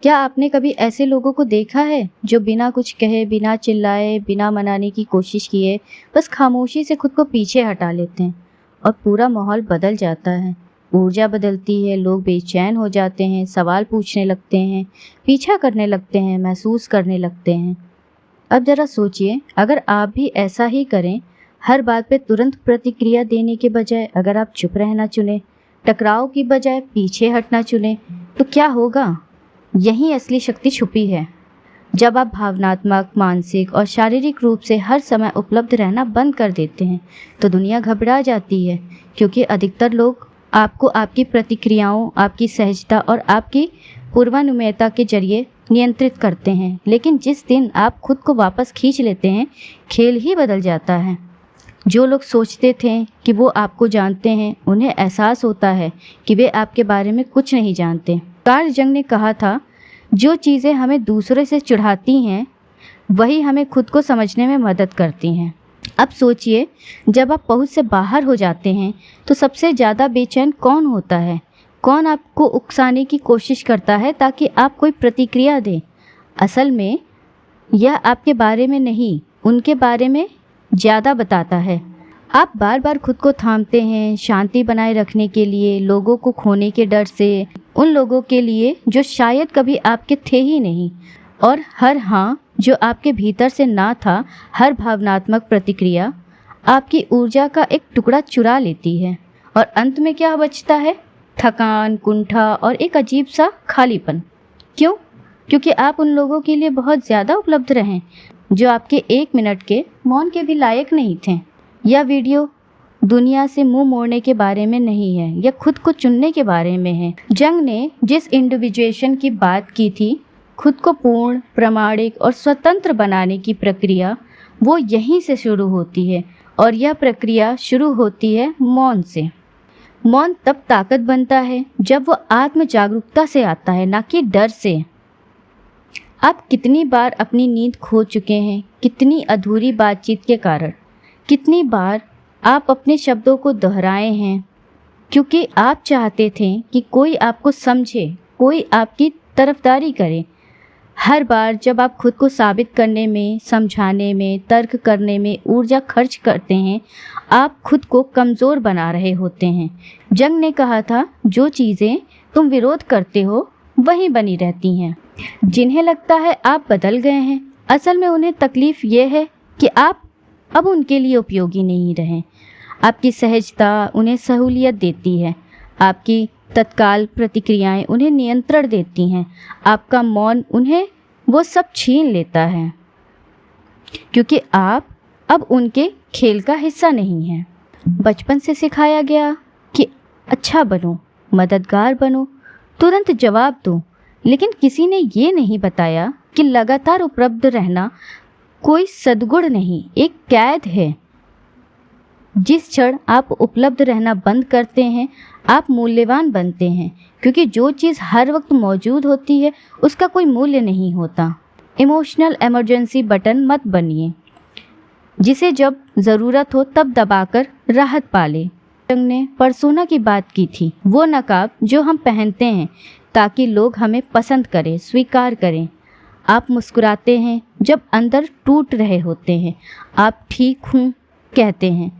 क्या आपने कभी ऐसे लोगों को देखा है जो बिना कुछ कहे, बिना चिल्लाए, बिना मनाने की कोशिश किए बस खामोशी से खुद को पीछे हटा लेते हैं और पूरा माहौल बदल जाता है। ऊर्जा बदलती है, लोग बेचैन हो जाते हैं, सवाल पूछने लगते हैं, पीछा करने लगते हैं, महसूस करने लगते हैं। अब जरा सोचिए, अगर आप भी ऐसा ही करें, हर बात पे तुरंत प्रतिक्रिया देने के बजाय अगर आप चुप रहना चुनें, टकराव की बजाय पीछे हटना चुनें, तो क्या होगा? यही असली शक्ति छुपी है। जब आप भावनात्मक, मानसिक और शारीरिक रूप से हर समय उपलब्ध रहना बंद कर देते हैं तो दुनिया घबरा जाती है, क्योंकि अधिकतर लोग आपको आपकी प्रतिक्रियाओं, आपकी सहजता और आपकी पूर्वानुमेयता के जरिए नियंत्रित करते हैं। लेकिन जिस दिन आप खुद को वापस खींच लेते हैं, खेल ही बदल जाता है। जो लोग सोचते थे कि वो आपको जानते हैं, उन्हें एहसास होता है कि वे आपके बारे में कुछ नहीं जानते। कार्ल जंग ने कहा था, जो चीज़ें हमें दूसरे से चिढ़ाती हैं वही हमें खुद को समझने में मदद करती हैं। अब सोचिए, जब आप पहुंच से बाहर हो जाते हैं तो सबसे ज़्यादा बेचैन कौन होता है? कौन आपको उकसाने की कोशिश करता है ताकि आप कोई प्रतिक्रिया दें? असल में यह आपके बारे में नहीं, उनके बारे में ज़्यादा बताता है। आप बार बार खुद को थामते हैं शांति बनाए रखने के लिए, लोगों को खोने के डर से, उन लोगों के लिए जो शायद कभी आपके थे ही नहीं। और हर हाँ जो आपके भीतर से ना था, हर भावनात्मक प्रतिक्रिया आपकी ऊर्जा का एक टुकड़ा चुरा लेती है। और अंत में क्या बचता है? थकान, कुंठा और एक अजीब सा खालीपन। क्यों? क्योंकि आप उन लोगों के लिए बहुत ज़्यादा उपलब्ध रहें जो आपके 1 मिनट के मौन के भी लायक नहीं थे। यह वीडियो दुनिया से मुंह मोड़ने के बारे में नहीं है, यह खुद को चुनने के बारे में है। जंग ने जिस इंडिविजुएशन की बात की थी, खुद को पूर्ण, प्रामाणिक और स्वतंत्र बनाने की प्रक्रिया, वो यहीं से शुरू होती है। और यह प्रक्रिया शुरू होती है मौन से। मौन तब ताकत बनता है जब वो आत्म जागरूकता से आता है, ना कि डर से। आप कितनी बार अपनी नींद खो चुके हैं, कितनी अधूरी बातचीत के कारण? कितनी बार आप अपने शब्दों को दोहराए हैं क्योंकि आप चाहते थे कि कोई आपको समझे, कोई आपकी तरफदारी करे? हर बार जब आप खुद को साबित करने में, समझाने में, तर्क करने में ऊर्जा खर्च करते हैं, आप खुद को कमज़ोर बना रहे होते हैं। जंग ने कहा था, जो चीज़ें तुम विरोध करते हो वही बनी रहती हैं। जिन्हें लगता है आप बदल गए हैं, असल में उन्हें तकलीफ़ ये है कि आप अब उनके लिए उपयोगी नहीं रहे। आपकी सहजता उन्हें सहूलियत देती है, आपकी तत्काल प्रतिक्रियाएं उन्हें नियंत्रण देती हैं, आपका मौन उन्हें वो सब छीन लेता है, क्योंकि आप अब उनके खेल का हिस्सा नहीं हैं। बचपन से सिखाया गया कि अच्छा बनो, मददगार बनो, तुरंत जवाब दो, लेकिन किसी ने ये नहीं बताया कि लगातार उपलब्ध रहना कोई सद्गुण नहीं, एक कैद है। जिस क्षण आप उपलब्ध रहना बंद करते हैं, आप मूल्यवान बनते हैं, क्योंकि जो चीज़ हर वक्त मौजूद होती है उसका कोई मूल्य नहीं होता। इमोशनल इमरजेंसी बटन मत बनिए, जिसे जब ज़रूरत हो तब दबाकर राहत पाले। जंग ने पर्सोना की बात की थी, वो नकाब जो हम पहनते हैं ताकि लोग हमें पसंद करें, स्वीकार करें। आप मुस्कुराते हैं जब अंदर टूट रहे होते हैं, आप ठीक हूँ कहते हैं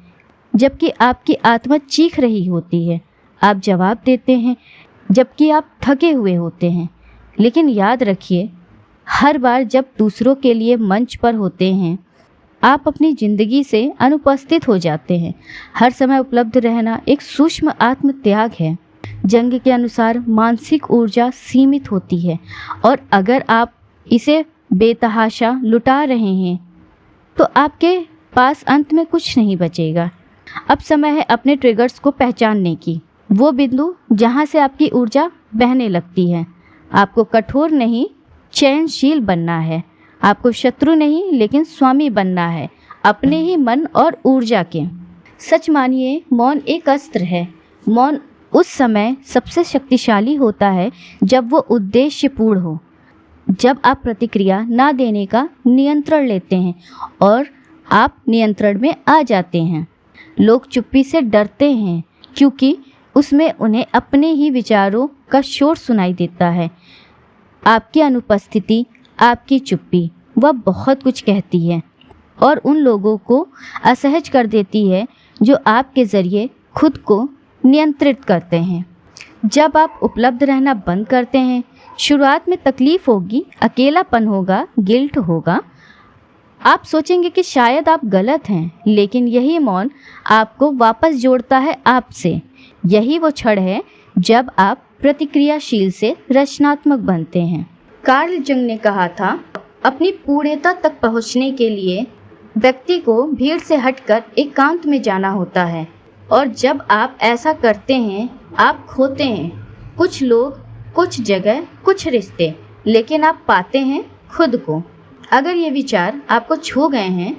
जबकि आपकी आत्मा चीख रही होती है, आप जवाब देते हैं जबकि आप थके हुए होते हैं। लेकिन याद रखिए, हर बार जब दूसरों के लिए मंच पर होते हैं, आप अपनी ज़िंदगी से अनुपस्थित हो जाते हैं। हर समय उपलब्ध रहना एक सूक्ष्म आत्म त्याग है। जंग के अनुसार मानसिक ऊर्जा सीमित होती है, और अगर आप इसे बेतहाशा लुटा रहे हैं तो आपके पास अंत में कुछ नहीं बचेगा। अब समय है अपने ट्रिगर्स को पहचानने की, वो बिंदु जहाँ से आपकी ऊर्जा बहने लगती है। आपको कठोर नहीं, चयनशील बनना है। आपको शत्रु नहीं लेकिन स्वामी बनना है, अपने ही मन और ऊर्जा के। सच मानिए, मौन एक अस्त्र है। मौन उस समय सबसे शक्तिशाली होता है जब वो उद्देश्यपूर्ण हो, जब आप प्रतिक्रिया ना देने का नियंत्रण लेते हैं और आप नियंत्रण में आ जाते हैं। लोग चुप्पी से डरते हैं क्योंकि उसमें उन्हें अपने ही विचारों का शोर सुनाई देता है। आपकी अनुपस्थिति, आपकी चुप्पी, वह बहुत कुछ कहती है और उन लोगों को असहज कर देती है जो आपके ज़रिए खुद को नियंत्रित करते हैं। जब आप उपलब्ध रहना बंद करते हैं, शुरुआत में तकलीफ़ होगी, अकेलापन होगा, गिल्ट होगा। आप सोचेंगे कि शायद आप गलत हैं, लेकिन यही मौन आपको वापस जोड़ता है आपसे। यही वो क्षण है जब आप प्रतिक्रियाशील से रचनात्मक बनते हैं। कार्ल जंग ने कहा था, अपनी पूर्णता तक पहुंचने के लिए व्यक्ति को भीड़ से हटकर एकांत में जाना होता है, और जब आप ऐसा करते हैं आप खोते हैं कुछ लोग, कुछ जगह, कुछ रिश्ते, लेकिन आप पाते हैं खुद को। अगर ये विचार आपको छू गए हैं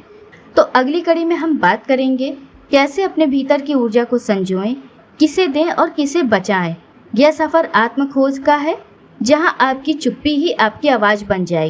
तो अगली कड़ी में हम बात करेंगे कैसे अपने भीतर की ऊर्जा को संजोएं, किसे दें और किसे बचाएं। यह सफ़र आत्मखोज का है, जहां आपकी चुप्पी ही आपकी आवाज़ बन जाएगी।